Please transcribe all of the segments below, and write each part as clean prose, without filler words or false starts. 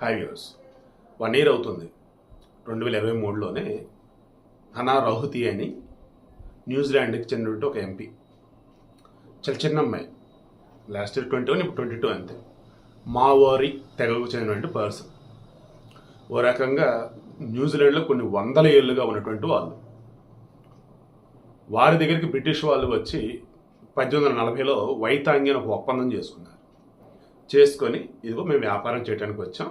Hi viewers. 1 year అవుతుంది. 2023లోనే హనా రౌహతి అని న్యూజిలాండ్కి చెందినటువంటి ఒక ఎంపీ. చాలా చిన్న అమ్మాయి. లాస్ట్ ఇయర్ 21, ఇప్పుడు 22 అంతే. మావోరీ తెగకు చెందినటువంటి పర్సన్. ఓ రకంగా న్యూజిలాండ్లో కొన్ని వందల ఏళ్ళుగా ఉన్నటువంటి వాళ్ళు. వారి దగ్గరికి బ్రిటిష్ వాళ్ళు వచ్చి 1840లో వైతాంగి అని ఒక ఒప్పందం చేసుకొని ఇదిగో మేము వ్యాపారం చేయడానికి వచ్చాం,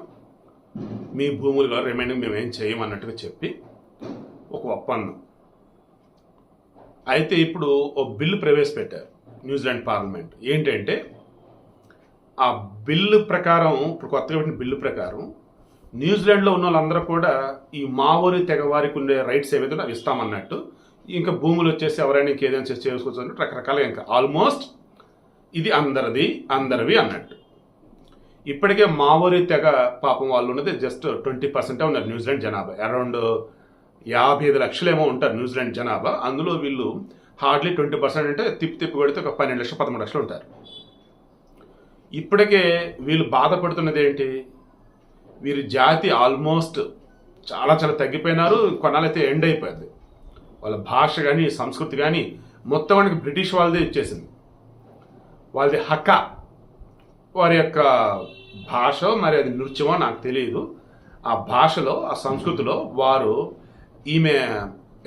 మీ భూములలో రిమైనింగ్ మేము ఏం చేయమన్నట్టుగా చెప్పి ఒక ఒప్పందం. అయితే ఇప్పుడు ఒక బిల్లు ప్రవేశపెట్టారు న్యూజిలాండ్ పార్లమెంట్. ఏంటంటే ఆ బిల్లు ప్రకారం, ఇప్పుడు కొత్తగా పెట్టిన బిల్లు ప్రకారం న్యూజిలాండ్లో ఉన్న వాళ్ళందరూ కూడా ఈ మావోరీ తెగ వారికి ఉండే రైట్స్ ఏవైతే అవి ఇస్తామన్నట్టు, ఇంకా భూములు వచ్చేసి ఎవరైనా ఇంకేదైనా చేసుకోవచ్చు అన్నట్టు రకరకాలుగా, ఇంకా ఆల్మోస్ట్ ఇది అందరివి అన్నట్టు. ఇప్పటికే మావోరీ తెగ పాపం వాళ్ళు ఉన్నది జస్ట్ 20% ఉన్నారు న్యూజిలాండ్ జనాభా. అరౌండ్ 55 లక్షలు ఏమో ఉంటారు న్యూజిలాండ్ జనాభా. అందులో వీళ్ళు హార్డ్లీ 20% అంటే తిప్పి పెడితే ఒక 12 లక్షలు 13 లక్షలు ఉంటారు. ఇప్పటికే వీళ్ళు బాధపడుతున్నది ఏంటి, వీరి జాతి ఆల్మోస్ట్ చాలా తగ్గిపోయినారు. కొన్నాళ్ళైతే ఎండ్ అయిపోయింది. వాళ్ళ భాష కానీ సంస్కృతి కానీ మొత్తం వాడికి బ్రిటిష్ వాళ్ళదే ఇచ్చేసింది. వాళ్ళది హక్కా, వారి యొక్క భాష, మరి అది నృత్యమో నాకు తెలియదు. ఆ భాషలో, ఆ సంస్కృతిలో వారు ఈమె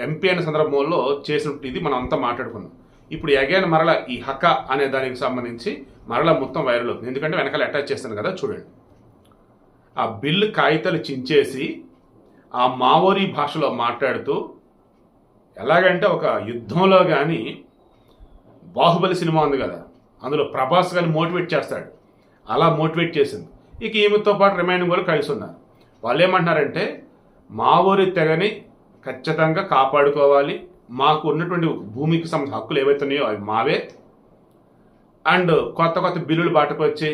ఎంపీ అనే సందర్భంలో చేసినట్టు ఇది మనం అంతా మాట్లాడుకున్నాం. ఇప్పుడు అగైన్ మరలా ఈ హక్కా అనే దానికి సంబంధించి మరలా మొత్తం వైరల్ అవుతుంది. ఎందుకంటే వెనకాల అటాచ్ చేస్తాను కదా, చూడండి. ఆ బిల్లు కాగితాలు చించేసి ఆ మావోరీ భాషలో మాట్లాడుతూ, ఎలాగంటే ఒక యుద్ధంలో కానీ బాహుబలి సినిమా ఉంది కదా, అందులో ప్రభాస్ గారిని మోటివేట్ చేస్తాడు, అలా మోటివేట్ చేసింది. ఇక ఈమెతో పాటు రిమైనింగ్ వాళ్ళు కలిసి ఉన్నారు. వాళ్ళు ఏమంటున్నారంటే మావోరీ తెగని ఖచ్చితంగా కాపాడుకోవాలి, మాకు ఉన్నటువంటి భూమికి సంబంధించిన హక్కులు ఏవైతున్నాయో అవి మావే, అండ్ కొత్త బిల్లులు బాటకు వచ్చి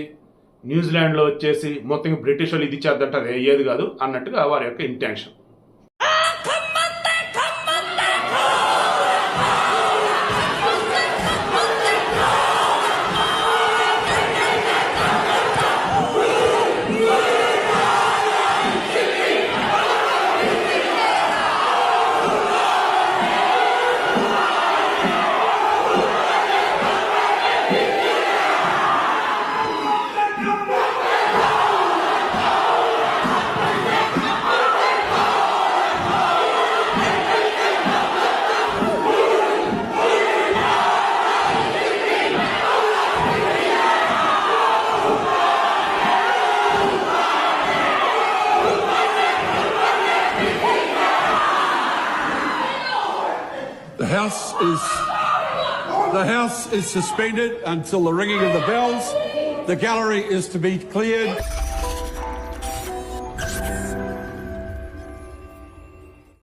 న్యూజిలాండ్లో వచ్చేసి మొత్తం బ్రిటిష్ వాళ్ళు ఇది చేద్దంటే అది అయ్యేది కాదు అన్నట్టుగా వారి యొక్క intention. The House is suspended until the ringing of the bells. The gallery is to be cleared.